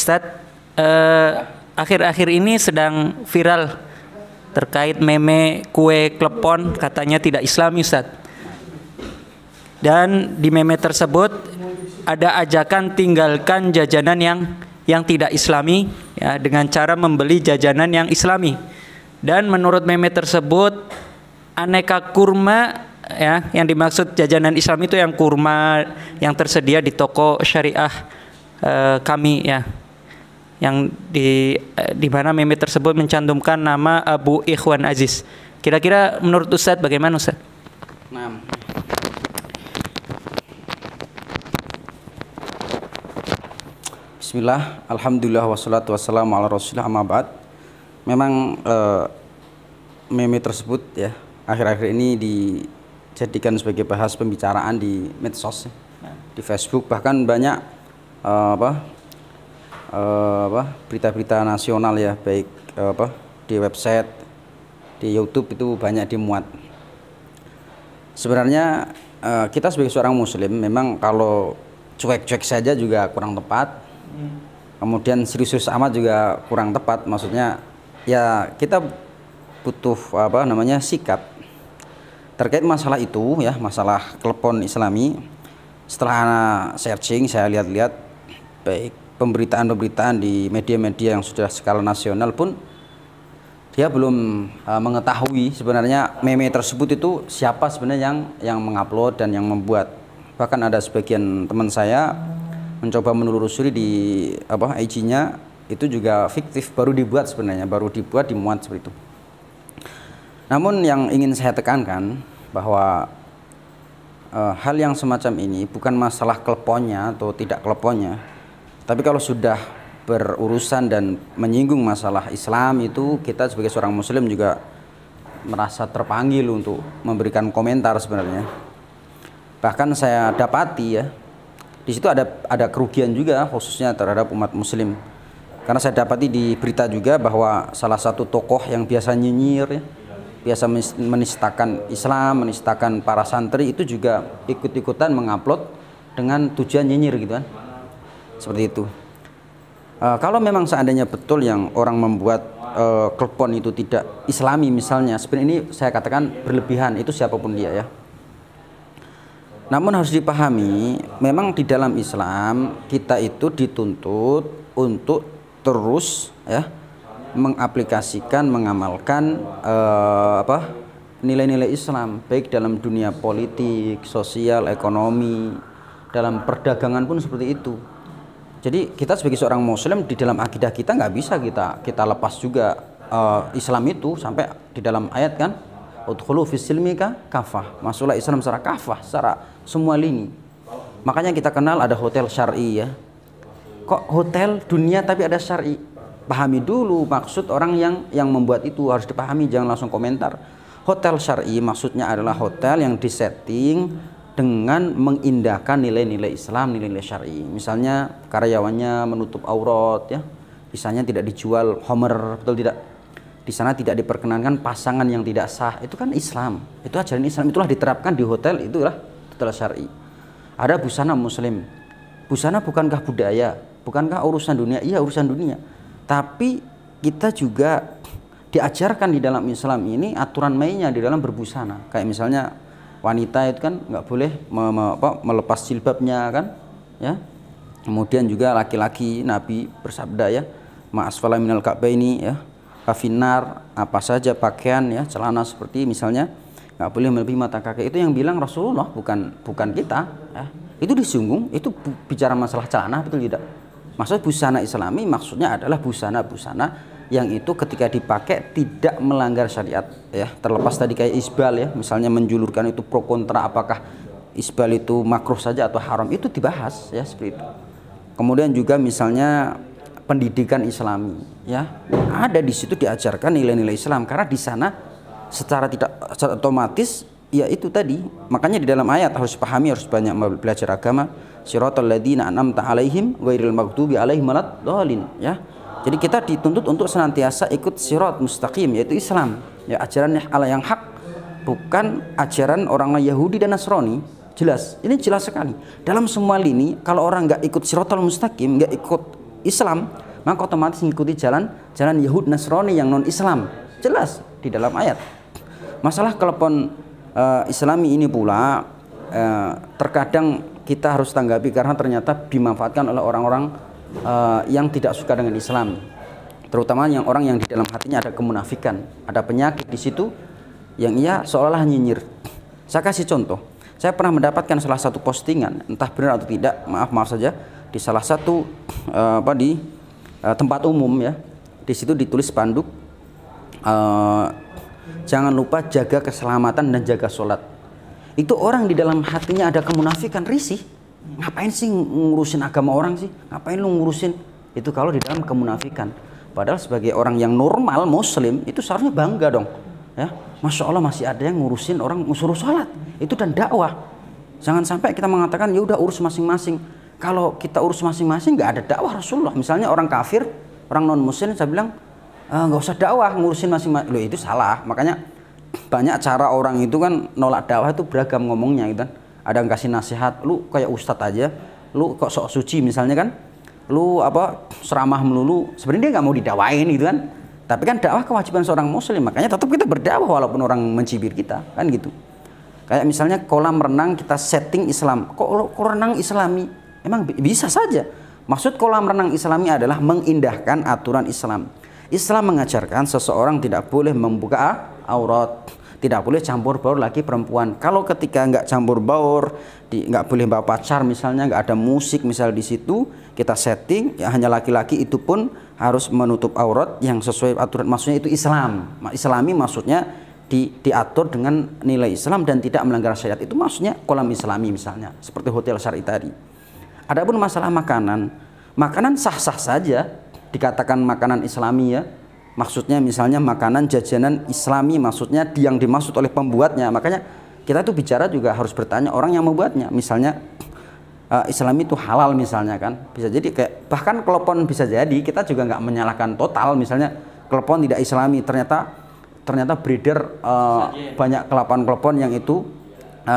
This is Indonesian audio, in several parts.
Ustadz, akhir-akhir ini sedang viral terkait meme kue klepon katanya tidak Islami, Ustadz. Dan di meme tersebut ada ajakan tinggalkan jajanan yang tidak Islami ya, dengan cara membeli jajanan yang Islami. Dan menurut meme tersebut aneka kurma ya, yang dimaksud jajanan Islam itu yang kurma yang tersedia di toko syariah kami ya, yang di mana meme tersebut mencantumkan nama Abu Ikhwan Aziz. Kira-kira menurut Ustadz bagaimana, Ustadz? Nah, Bismillah, Alhamdulillah, wassalatu wassalamu ala rasulillah, amma ba'd. Memang meme tersebut ya akhir-akhir ini dijadikan sebagai bahas pembicaraan di medsos, di Facebook, bahkan banyak berita-berita nasional ya, baik di website, di YouTube itu banyak dimuat. Sebenarnya kita sebagai seorang muslim memang kalau cuek-cuek saja juga kurang tepat, kemudian serius amat juga kurang tepat. Maksudnya ya kita butuh sikap terkait masalah itu ya, masalah klepon Islami. Setelah searching, saya lihat-lihat baik pemberitaan-pemberitaan di media-media yang sudah skala nasional pun dia belum mengetahui sebenarnya meme tersebut itu siapa sebenarnya yang mengupload dan yang membuat. Bahkan ada sebagian teman saya mencoba menelusuri di IG-nya, itu juga fiktif, baru dibuat sebenarnya, dimuat seperti itu. Namun yang ingin saya tekankan bahwa hal yang semacam ini bukan masalah kleponnya atau tidak kleponnya, tapi kalau sudah berurusan dan menyinggung masalah Islam, itu kita sebagai seorang muslim juga merasa terpanggil untuk memberikan komentar sebenarnya. Bahkan saya dapati ya, di situ ada kerugian juga khususnya terhadap umat muslim. Karena saya dapati di berita juga bahwa salah satu tokoh yang biasa nyinyir ya, biasa menistakan Islam, menistakan para santri, itu juga ikut-ikutan mengupload dengan tujuan nyinyir gitu kan. Seperti itu. Kalau memang seandainya betul yang orang membuat klepon itu tidak Islami misalnya, sebenarnya ini saya katakan berlebihan, itu siapapun dia ya. Namun harus dipahami, memang di dalam Islam kita itu dituntut untuk terus ya mengaplikasikan, mengamalkan nilai-nilai Islam, baik dalam dunia politik, sosial, ekonomi, dalam perdagangan pun seperti itu. Jadi kita sebagai seorang muslim di dalam akidah kita nggak bisa kita lepas juga Islam itu, sampai di dalam ayat kan, udkhulu fis silmi kafah, masuklah Islam secara kafah, secara semua lini. Makanya kita kenal ada hotel syar'i ya. Kok hotel dunia tapi ada syar'i? Pahami dulu maksud orang yang membuat itu, harus dipahami, jangan langsung komentar. Hotel syar'i maksudnya adalah hotel yang disetting dengan mengindahkan nilai-nilai Islam, nilai-nilai syar'i. Misalnya karyawannya menutup aurat ya, misalnya tidak dijual homer, betul tidak? Di sana tidak diperkenankan pasangan yang tidak sah. Itu kan Islam, itu ajaran Islam, itulah diterapkan di hotel, itulah hotel syar'i. Ada busana muslim. Busana bukankah budaya? Bukankah urusan dunia? Iya, urusan dunia. Tapi kita juga diajarkan di dalam Islam ini aturan mainnya di dalam berbusana. Kayak misalnya wanita itu kan nggak boleh melepas jilbabnya kan ya. Kemudian juga laki-laki, Nabi bersabda ya, ma asfala minal ka'baini ya kafinar, apa saja pakaian ya, celana seperti misalnya nggak boleh melebihi mata kaki. Itu yang bilang Rasulullah, bukan kita ya. Itu disinggung, itu bicara masalah celana, betul tidak? Maksud busana Islami maksudnya adalah busana-busana yang itu ketika dipakai tidak melanggar syariat ya. Terlepas tadi kayak isbal ya, misalnya menjulurkan itu pro kontra, apakah isbal itu makruh saja atau haram, itu dibahas ya seperti itu. Kemudian juga misalnya pendidikan Islami ya, ada di situ diajarkan nilai-nilai Islam, karena di sana secara otomatis ya itu tadi. Makanya di dalam ayat harus pahami, harus banyak belajar agama. Siratal ladzina an'amta alaihim ghairil maghdubi alaihim waladdallin ya. Jadi kita dituntut untuk senantiasa ikut sirat mustaqim, yaitu Islam ya, ajaran Allah yang hak, bukan ajaran orang Yahudi dan Nasrani. Jelas, ini jelas sekali dalam semua lini. Kalau orang nggak ikut siratal mustaqim, nggak ikut Islam, maka otomatis mengikuti jalan Yahud Nasrani yang non Islam. Jelas di dalam ayat. Masalah kalaupun Islami ini pula terkadang kita harus tanggapi karena ternyata dimanfaatkan oleh orang-orang yang tidak suka dengan Islam, terutama yang orang yang di dalam hatinya ada kemunafikan, ada penyakit di situ yang ia seolah-olah nyinyir. Saya kasih contoh, saya pernah mendapatkan salah satu postingan, entah benar atau tidak, maaf saja, di salah satu tempat umum ya, di situ ditulis spanduk, jangan lupa jaga keselamatan dan jaga sholat. Itu orang di dalam hatinya ada kemunafikan, risih. Ngapain sih ngurusin agama orang sih? Ngapain lu ngurusin? Itu kalau di dalam kemunafikan. Padahal sebagai orang yang normal muslim itu seharusnya bangga dong. Ya, Masya Allah masih ada yang ngurusin orang suruh sholat. Itu dan dakwah. Jangan sampai kita mengatakan ya udah urus masing-masing. Kalau kita urus masing-masing nggak ada dakwah Rasulullah. Misalnya orang kafir, orang non muslim, saya bilang nggak usah dakwah, ngurusin masing-masing. Loh itu salah. Makanya banyak cara orang itu kan nolak dakwah itu beragam ngomongnya gitu kan. Ada yang kasih nasihat, lu kayak ustadz aja, lu kok sok suci misalnya kan, lu seramah melulu, sebenarnya dia nggak mau didakwain gitu kan. Tapi kan dakwah kewajiban seorang muslim, makanya tetap kita berdakwah walaupun orang mencibir kita kan gitu. Kayak misalnya kolam renang kita setting Islam, kok renang Islami, emang bisa saja. Maksud kolam renang Islami adalah mengindahkan aturan Islam. Islam mengajarkan seseorang tidak boleh membuka aurat, tidak boleh campur baur laki perempuan. Kalau ketika nggak campur baur, nggak boleh bawa pacar misalnya, nggak ada musik misal di situ, kita setting ya hanya laki-laki itu pun harus menutup aurat yang sesuai aturan. Maksudnya itu Islam. Islami maksudnya diatur dengan nilai Islam dan tidak melanggar syariat. Itu maksudnya kolam Islami misalnya, seperti hotel syari tadi. Adapun masalah makanan sah-sah saja dikatakan makanan Islami ya. Maksudnya misalnya makanan jajanan Islami, maksudnya yang dimaksud oleh pembuatnya. Makanya kita tuh bicara juga harus bertanya orang yang membuatnya. Misalnya Islami itu halal misalnya kan. Bisa jadi kayak bahkan klepon bisa jadi kita juga nggak menyalahkan total. Misalnya klepon tidak Islami, ternyata beredar banyak klepon yang itu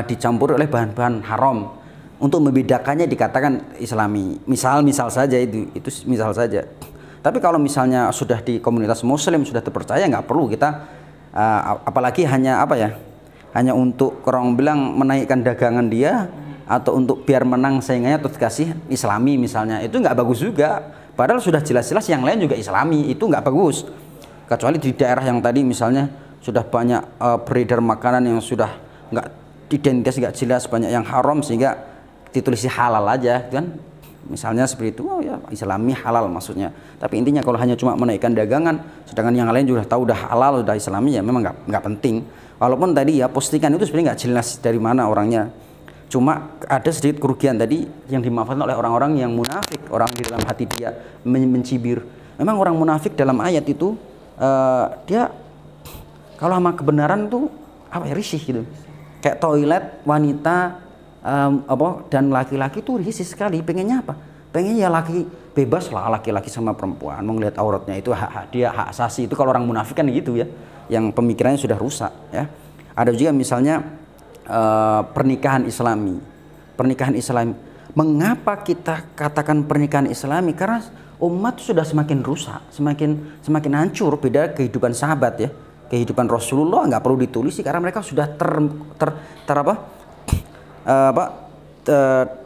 dicampur oleh bahan-bahan haram. Untuk membedakannya dikatakan Islami. Misal saja itu misal saja. Tapi kalau misalnya sudah di komunitas muslim sudah terpercaya, nggak perlu kita apalagi hanya hanya untuk orang bilang menaikkan dagangan dia atau untuk biar menang saingannya terus kasih Islami misalnya, itu nggak bagus juga. Padahal sudah jelas-jelas yang lain juga Islami, itu nggak bagus. Kecuali di daerah yang tadi misalnya sudah banyak beredar makanan yang sudah nggak identitas, nggak jelas, banyak yang haram sehingga ditulisi halal aja kan. Misalnya seperti itu, oh ya Islami halal maksudnya. Tapi intinya kalau hanya cuma menaikkan dagangan, sedangkan yang lain juga tahu udah halal, udah Islami, ya memang nggak penting. Walaupun tadi ya postingan itu sebenarnya nggak jelas dari mana orangnya. Cuma ada sedikit kerugian tadi yang dimanfaatkan oleh orang-orang yang munafik, orang di dalam hati dia mencibir. Memang orang munafik dalam ayat itu dia kalau sama kebenaran tuh risih gitu. Kayak toilet wanita dan laki-laki tuh risih sekali. Pengennya apa? Pengennya ya laki bebas lah, laki-laki sama perempuan mau ngeliat auratnya, itu hak dia, hak asasi. Itu kalau orang munafik kan gitu ya, yang pemikirannya sudah rusak ya. Ada juga misalnya pernikahan Islami. Mengapa kita katakan pernikahan Islami? Karena umat sudah semakin rusak, semakin hancur. Beda kehidupan sahabat ya, kehidupan Rasulullah nggak perlu ditulisi karena mereka sudah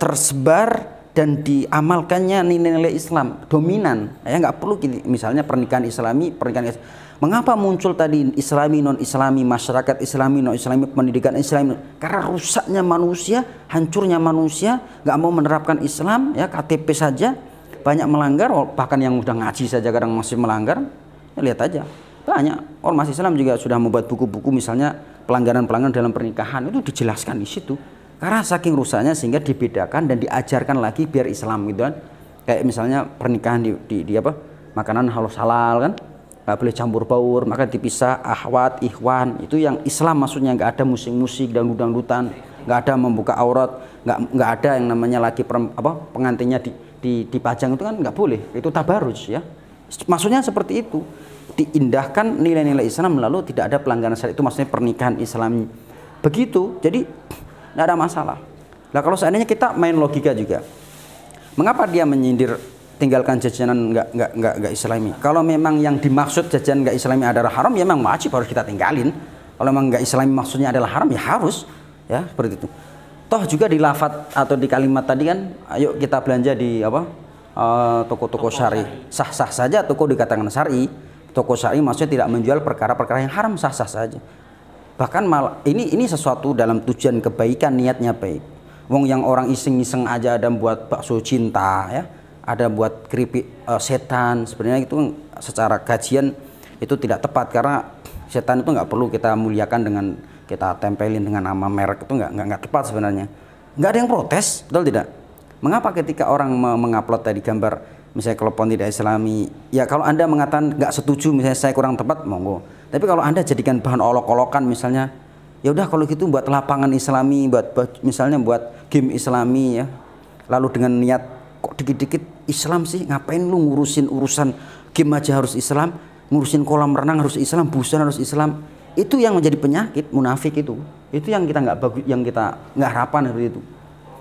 tersebar dan diamalkannya nilai-nilai Islam dominan ya. Nggak perlu misalnya pernikahan Islami. Mengapa muncul tadi Islami non Islami, masyarakat Islami non Islami, pendidikan Islami? Karena rusaknya manusia, hancurnya manusia, nggak mau menerapkan Islam ya, KTP saja banyak melanggar, bahkan yang udah ngaji saja kadang masih melanggar ya. Lihat aja banyak ormas Islam juga sudah membuat buku-buku misalnya pelanggaran-pelanggaran dalam pernikahan, itu dijelaskan di situ. Karena saking rusaknya sehingga dibedakan dan diajarkan lagi biar Islam gitu kan. Kayak misalnya pernikahan di makanan halal kan, nggak boleh campur baur, maka dipisah ahwat, ikhwan, itu yang Islam maksudnya. Nggak ada musik-musik, dangdut-dangdutan, nggak ada membuka aurat, nggak ada yang namanya lagi pengantinnya dipajang, itu kan nggak boleh, itu tabarruj ya. Maksudnya seperti itu, diindahkan nilai-nilai Islam lalu tidak ada pelanggaran syariat, itu maksudnya pernikahan Islam begitu. Jadi nggak ada masalah. Nah kalau seandainya kita main logika juga, mengapa dia menyindir tinggalkan jajanan nggak Islami. Kalau memang yang dimaksud jajanan nggak Islami adalah haram, ya memang wajib harus kita tinggalin. Kalau memang nggak Islami maksudnya adalah haram, ya harus, ya seperti itu. Toh juga di lafadz atau di kalimat tadi kan, ayo kita belanja di toko-toko syari. Sah-sah saja toko dikatakan syari. Toko syari maksudnya tidak menjual perkara-perkara yang haram, sah-sah saja. Bahkan malah ini sesuatu dalam tujuan kebaikan, niatnya baik. Wong yang orang iseng-iseng aja ada buat bakso cinta, ya, ada buat keripik setan, sebenarnya itu secara kajian itu tidak tepat, karena setan itu nggak perlu kita muliakan dengan kita tempelin dengan nama merek, itu nggak tepat sebenarnya. Nggak ada yang protes, betul tidak? Mengapa ketika orang mengupload tadi gambar misalnya klepon tidak Islami, ya kalau Anda mengatakan nggak setuju misalnya saya kurang tepat, monggo. Tapi kalau Anda jadikan bahan olok-olokan misalnya, ya udah kalau gitu buat lapangan Islami, misalnya buat game Islami, ya, lalu dengan niat kok dikit-dikit Islam sih, ngapain lu ngurusin urusan game aja harus Islam, ngurusin kolam renang harus Islam, busana harus Islam. Itu yang menjadi penyakit munafik itu yang kita nggak bagus, yang kita nggak harapan seperti itu.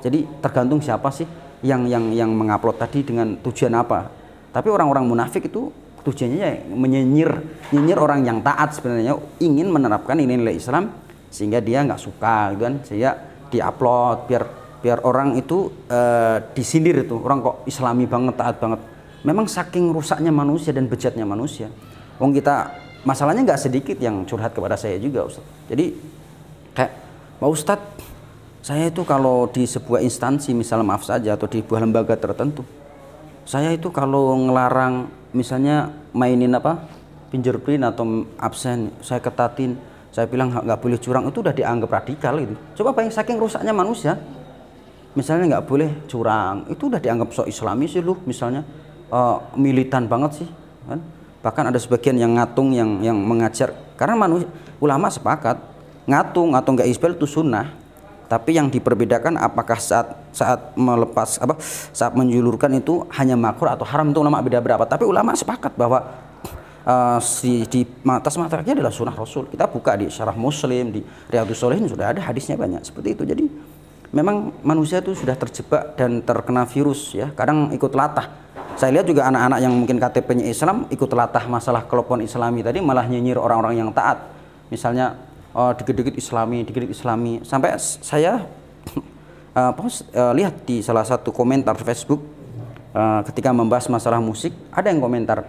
Jadi tergantung siapa sih yang mengupload tadi dengan tujuan apa. Tapi orang-orang munafik itu tujuannya menyinyir orang yang taat, sebenarnya ingin menerapkan nilai Islam sehingga dia nggak suka gitu kan, sehingga diupload biar orang itu disindir itu, orang kok Islami banget, taat banget. Memang saking rusaknya manusia dan bejatnya manusia. Wong kita masalahnya nggak sedikit yang curhat kepada saya juga, Ustaz. Jadi kayak, Pak Ustadz, saya itu kalau di sebuah instansi, misal maaf saja, atau di sebuah lembaga tertentu, saya itu kalau ngelarang misalnya mainin fingerprint atau absen, saya ketatin, saya bilang nggak boleh curang, itu udah dianggap radikal itu. Coba bayang saking rusaknya manusia, misalnya nggak boleh curang, itu udah dianggap sok Islami sih lu, misalnya militan banget sih, kan? Bahkan ada sebagian yang ngatung, yang mengajar, karena ulama sepakat ngatung atau nggak isbal itu sunnah. Tapi yang diperbedakan apakah saat melepas saat menjulurkan itu hanya makruh atau haram, itu ulama beda berapa. Tapi ulama sepakat bahwa di atas materinya adalah sunnah Rasul. Kita buka di Syarah Muslim, di Riyadhus Shalihin sudah ada hadisnya banyak seperti itu. Jadi memang manusia itu sudah terjebak dan terkena virus, ya. Kadang ikut latah. Saya lihat juga anak-anak yang mungkin KTP-nya Islam ikut latah masalah kelompok Islami tadi, malah nyinyir orang-orang yang taat. Misalnya dikit-dikit Islami, sampai saya lihat di salah satu komentar Facebook ketika membahas masalah musik, ada yang komentar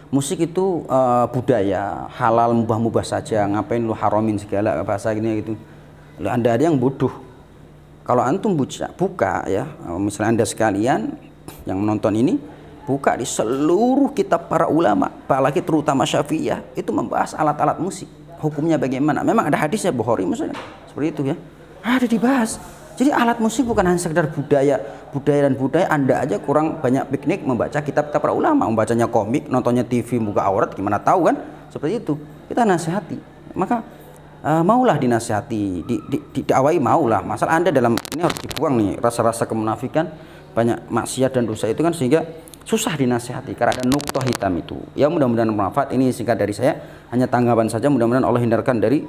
musik itu budaya halal, mubah-mubah saja, ngapain lu haramin segala bahasa gini gitu. Anda ada yang bodoh. Kalau antum buka ya, misalnya Anda sekalian yang menonton ini, buka di seluruh kitab para ulama, apalagi terutama Syafi'iyah, itu membahas alat-alat musik. Hukumnya bagaimana? Memang ada hadisnya, Bukhari misalnya, seperti itu, ya. Ada dibahas. Jadi alat musik bukan hanya sekedar budaya dan budaya. Anda aja kurang banyak piknik membaca kitab para ulama, membacanya komik, nontonnya TV, buka aurat, gimana tahu kan? Seperti itu. Kita nasihati. Maka maulah dinasihati, diawai maulah. Masalah Anda dalam ini harus dibuang nih rasa-rasa kemunafikan, banyak maksiat dan dosa itu kan, sehingga susah dinasihati karena ada nuktoh hitam itu. Ya mudah-mudahan bermanfaat. Ini singkat dari saya, hanya tanggapan saja. Mudah-mudahan Allah hindarkan dari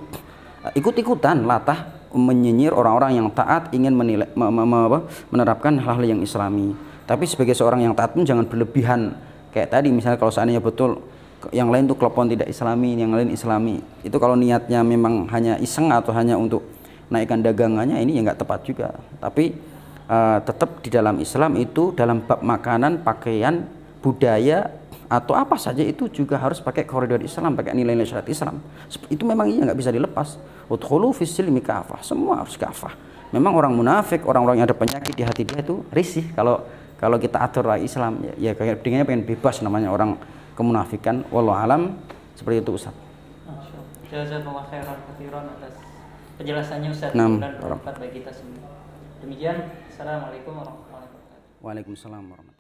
ikut-ikutan latah menyinyir orang-orang yang taat, ingin menerapkan hal-hal yang Islami. Tapi sebagai seorang yang taat pun jangan berlebihan. Kayak tadi misalnya kalau seandainya betul yang lain tuh klepon tidak Islami, yang lain Islami, itu kalau niatnya memang hanya iseng atau hanya untuk naikkan dagangannya, ini ya nggak tepat juga. Tapi tetap di dalam Islam itu dalam bab makanan, pakaian, budaya atau apa saja itu juga harus pakai koridor Islam, pakai nilai-nilai syariat Islam. Itu memang iya nggak bisa dilepas. Udkhulu fis silmi kafah, semua harus kafah. Memang orang munafik, orang-orang yang ada penyakit di hati dia itu risih kalau kita atur Islam, ya kayak dengannya pengen bebas, namanya orang kemunafikan. Wallahu alam, seperti itu Ustaz. Jazakallahu khairan katsiran atas penjelasannya Ustaz, dan bermanfaat bagi kita semua. Demikian, assalamualaikum warahmatullahi wabarakatuh. Waalaikumsalam warahmatullahi wabarakatuh.